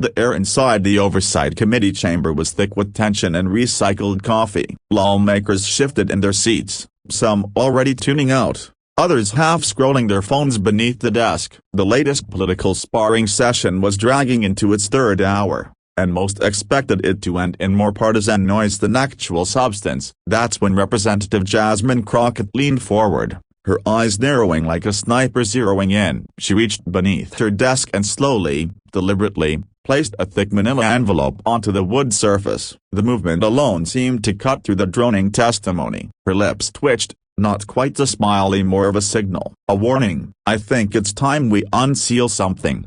The air inside the Oversight Committee chamber was thick with tension and recycled coffee. Lawmakers shifted in their seats, some already tuning out, others half-scrolling their phones beneath the desk. The latest political sparring session was dragging into its third hour, and most expected it to end in more partisan noise than actual substance. That's when Representative Jasmine Crockett leaned forward, her eyes narrowing like a sniper zeroing in. She reached beneath her desk and slowly, deliberately, placed a thick manila envelope onto the wood surface. The movement alone seemed to cut through the droning testimony. Her lips twitched, not quite a smile, more of a signal, a warning. "I think it's time we unseal something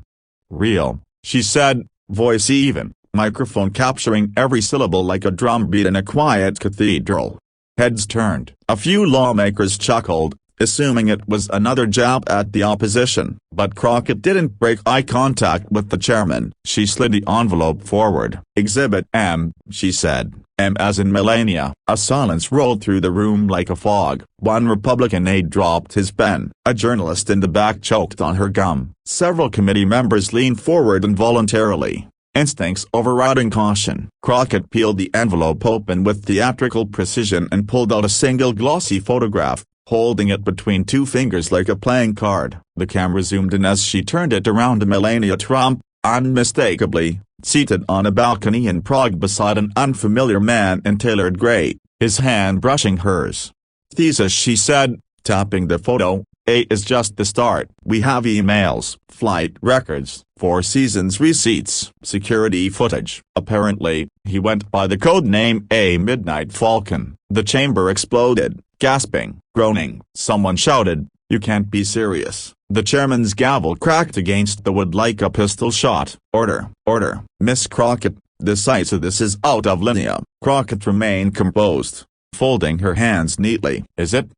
real," she said, voice even, microphone capturing every syllable like a drumbeat in a quiet cathedral. Heads turned. A few lawmakers chuckled, assuming it was another jab at the opposition. But Crockett didn't break eye contact with the chairman. She slid the envelope forward. "Exhibit M," she said, M as in Melania. A silence rolled through the room like a fog. One Republican aide dropped his pen. A journalist in the back choked on her gum. Several committee members leaned forward involuntarily, instincts overriding caution. Crockett peeled the envelope open with theatrical precision and pulled out a single glossy photograph, holding it between two fingers like a playing card. The camera zoomed in as she turned it around to Melania Trump, unmistakably, seated on a balcony in Prague beside an unfamiliar man in tailored gray, his hand brushing hers. "Thesis," she said, tapping the photo, "A is just the start. We have emails, flight records, 4 seasons receipts, security footage." Apparently, he went by the code name A. Midnight Falcon. The chamber exploded, gasping, groaning. Someone shouted, "You can't be serious." The chairman's gavel cracked against the wood like a pistol shot. "Order, order, Miss Crockett, this is out of linea." Crockett remained composed, folding her hands neatly. "Is it?"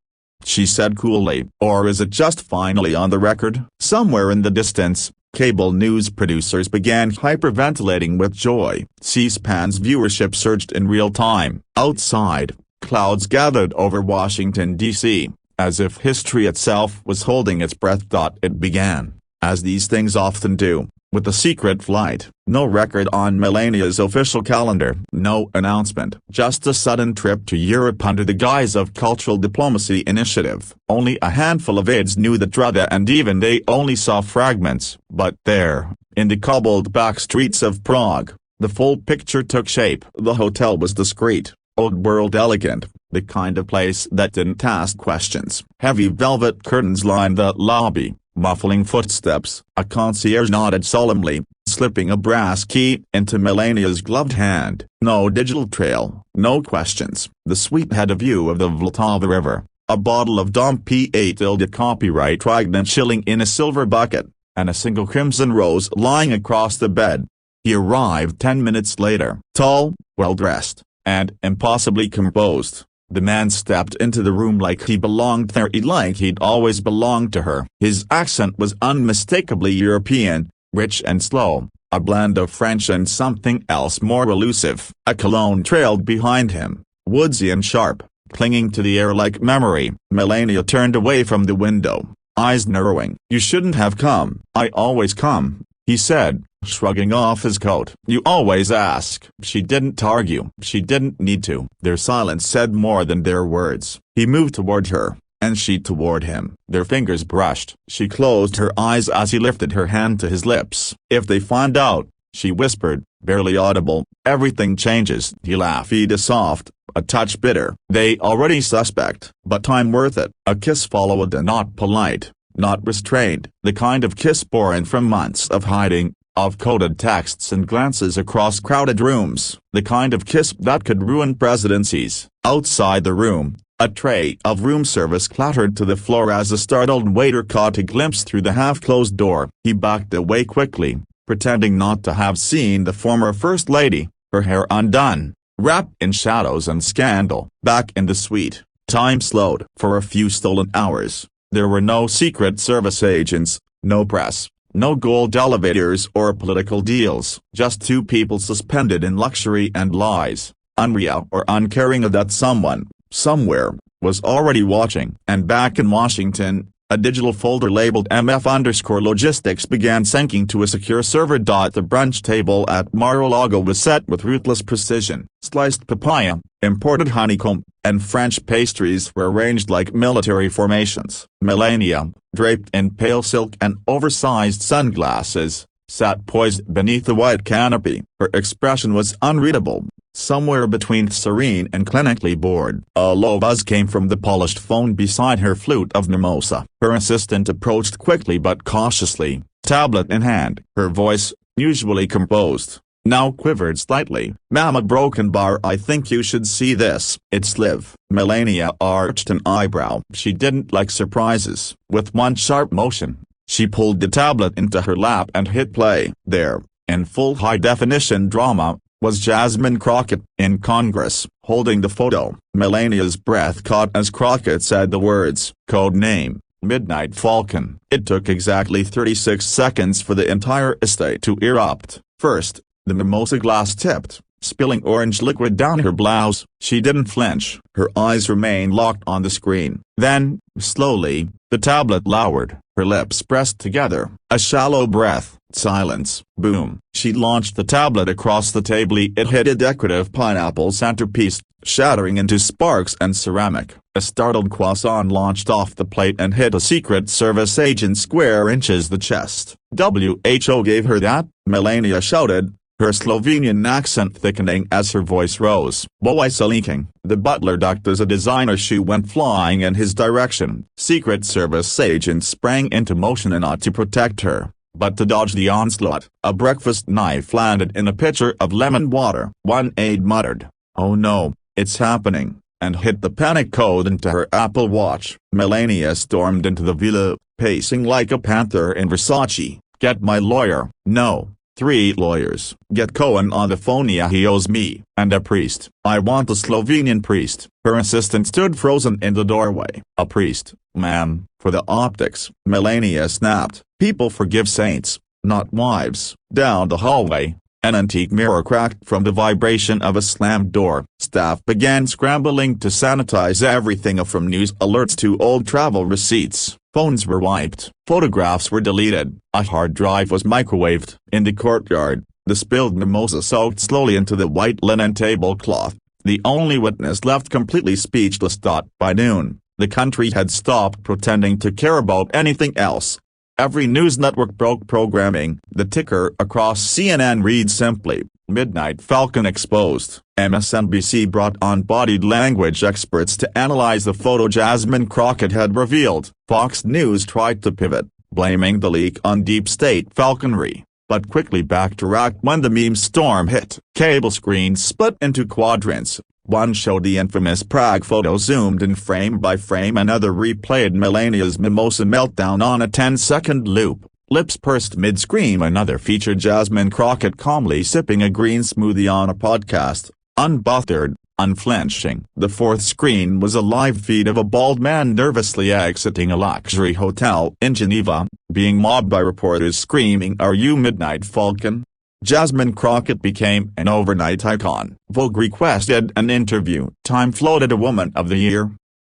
she said coolly. "Or is it just finally on the record?" Somewhere in the distance, cable news producers began hyperventilating with joy. C-SPAN's viewership surged in real time. Outside, clouds gathered over Washington, D.C., as if history itself was holding its breath. It began, as these things often do, with a secret flight. No record on Melania's official calendar, no announcement. Just a sudden trip to Europe under the guise of cultural diplomacy initiative. Only a handful of aides knew the drama, and even they only saw fragments. But there, in the cobbled back streets of Prague, the full picture took shape. The hotel was discreet, old-world elegant, the kind of place that didn't ask questions. Heavy velvet curtains lined the lobby, muffling footsteps. A concierge nodded solemnly, slipping a brass key into Melania's gloved hand. No digital trail, no questions. The suite had a view of the Vltava River, a bottle of Dom P8 copyright Trident chilling in a silver bucket, and a single crimson rose lying across the bed. He arrived 10 minutes later. Tall, well-dressed, and impossibly composed. The man stepped into the room like he belonged there, like he'd always belonged to her. His accent was unmistakably European, rich and slow, a blend of French and something else more elusive. A cologne trailed behind him, woodsy and sharp, clinging to the air like memory. Melania turned away from the window, eyes narrowing. "You shouldn't have come." "I always come," he said, shrugging off his coat. "You always ask." She didn't argue. She didn't need to. Their silence said more than their words. He moved toward her, and she toward him. Their fingers brushed. She closed her eyes as he lifted her hand to his lips. "If they find out," she whispered, barely audible, "everything changes." He laughed, a soft, a touch bitter. "They already suspect, but time worth it." A kiss followed, and not polite, not restrained. The kind of kiss born from months of hiding, of coded texts and glances across crowded rooms. The kind of kiss that could ruin presidencies. Outside the room, a tray of room service clattered to the floor as a startled waiter caught a glimpse through the half-closed door. He backed away quickly, pretending not to have seen the former First Lady, her hair undone, wrapped in shadows and scandal. Back in the suite, time slowed. For a few stolen hours, there were no Secret Service agents, no press, no gold elevators or political deals. Just two people suspended in luxury and lies, unreal or uncaring that someone, somewhere, was already watching. And back in Washington, A digital folder labeled MF_logistics began syncing to a secure server. The brunch table at Mar-a-Lago was set with ruthless precision. Sliced papaya, imported honeycomb, and French pastries were arranged like military formations. Melania, draped in pale silk and oversized sunglasses, sat poised beneath the white canopy. Her expression was unreadable, somewhere between serene and clinically bored. A low buzz came from the polished phone beside her flute of mimosa. Her assistant approached quickly but cautiously, tablet in hand. Her voice, usually composed, now quivered slightly. "Mama broken bar, I think you should see this." "It's Liv." Melania arched an eyebrow. She didn't like surprises. With one sharp motion, she pulled the tablet into her lap and hit play. There, in full high-definition drama, was Jasmine Crockett, in Congress, holding the photo. Melania's breath caught as Crockett said the words, code name, Midnight Falcon. It took exactly 36 seconds for the entire estate to erupt. First, the mimosa glass tipped, spilling orange liquid down her blouse. She didn't flinch. Her eyes remained locked on the screen. Then, slowly, the tablet lowered, her lips pressed together. A shallow breath. Silence. Boom. She launched the tablet across the table. It hit a decorative pineapple centerpiece, shattering into sparks and ceramic. A startled croissant launched off the plate and hit a Secret Service agent square inches the chest. "WHO gave her that?" Melania shouted, her Slovenian accent thickening as her voice rose. "Voice leaking." The butler ducked as a designer shoe went flying in his direction. Secret Service agents sprang into motion and not to protect her, but to dodge the onslaught. A breakfast knife landed in a pitcher of lemon water. One aide muttered, "Oh no, it's happening," and hit the panic code into her Apple Watch. Melania stormed into the villa, pacing like a panther in Versace. "Get my lawyer." "No. 3 lawyers. Get Cohen on the phone. Yeah, he owes me. And a priest. I want a Slovenian priest." Her assistant stood frozen in the doorway. "A priest, ma'am, for the optics," Melania snapped. "People forgive saints, not wives." Down the hallway, an antique mirror cracked from the vibration of a slammed door. Staff began scrambling to sanitize everything from news alerts to old travel receipts. Phones were wiped. Photographs were deleted. A hard drive was microwaved. In the courtyard, the spilled mimosa soaked slowly into the white linen tablecloth, the only witness left completely speechless. By noon, the country had stopped pretending to care about anything else. Every news network broke programming. The ticker across CNN read simply, "Midnight Falcon exposed." MSNBC brought on body language experts to analyze the photo Jasmine Crockett had revealed. Fox News tried to pivot, blaming the leak on deep state falconry, but quickly backtracked when the meme storm hit. Cable screens split into quadrants. One showed the infamous Prague photo zoomed in frame by frame. Another replayed Melania's mimosa meltdown on a 10-second loop, lips pursed mid-scream. Another featured Jasmine Crockett calmly sipping a green smoothie on a podcast, unbothered, unflinching. The fourth screen was a live feed of a bald man nervously exiting a luxury hotel in Geneva, being mobbed by reporters screaming, "Are you Midnight Falcon?" Jasmine Crockett became an overnight icon. Vogue requested an interview. Time floated a Woman of the Year.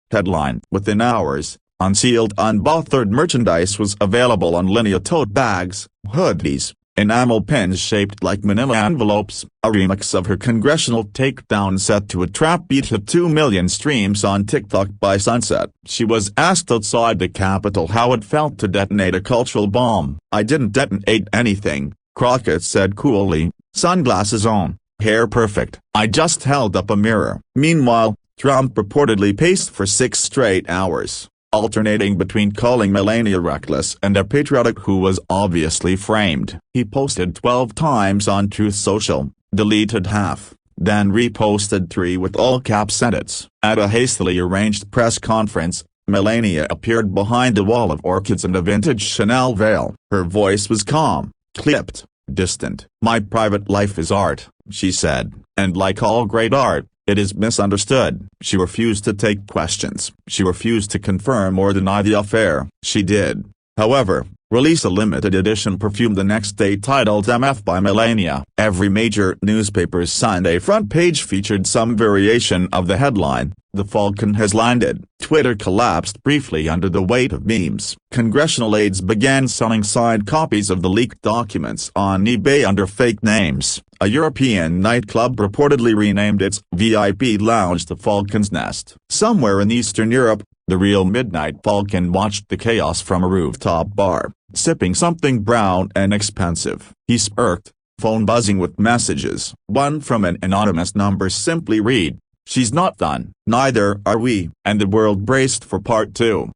Headline: within hours, Unsealed unbothered merchandise was available on linear tote bags, hoodies, enamel pins shaped like manila envelopes. A remix of her congressional takedown set to a trap beat hit 2 million streams on TikTok by sunset. She was asked outside the Capitol how it felt to detonate a cultural bomb. "I didn't detonate anything," Crockett said coolly, sunglasses on, hair perfect. "I just held up a mirror." Meanwhile, Trump reportedly paced for 6 straight hours, alternating between calling Melania reckless and a patriotic who was obviously framed. He posted 12 times on Truth Social, deleted half, then reposted 3 with all caps edits. At a hastily arranged press conference, Melania appeared behind a wall of orchids and a vintage Chanel veil. Her voice was calm, clipped, distant. "My private life is art," she said, "and like all great art, it is misunderstood." She refused to take questions. She refused to confirm or deny the affair. She did, however, release a limited edition perfume the next day titled MF by Melania. Every major newspaper's Sunday front page featured some variation of the headline, "The Falcon has landed." Twitter collapsed briefly under the weight of memes. Congressional aides began selling signed copies of the leaked documents on eBay under fake names. A European nightclub reportedly renamed its VIP lounge the Falcon's Nest. Somewhere in Eastern Europe, the real Midnight Falcon watched the chaos from a rooftop bar, sipping something brown and expensive. He smirked, phone buzzing with messages. One from an anonymous number simply read, "She's not done. Neither are we." And the world braced for part 2.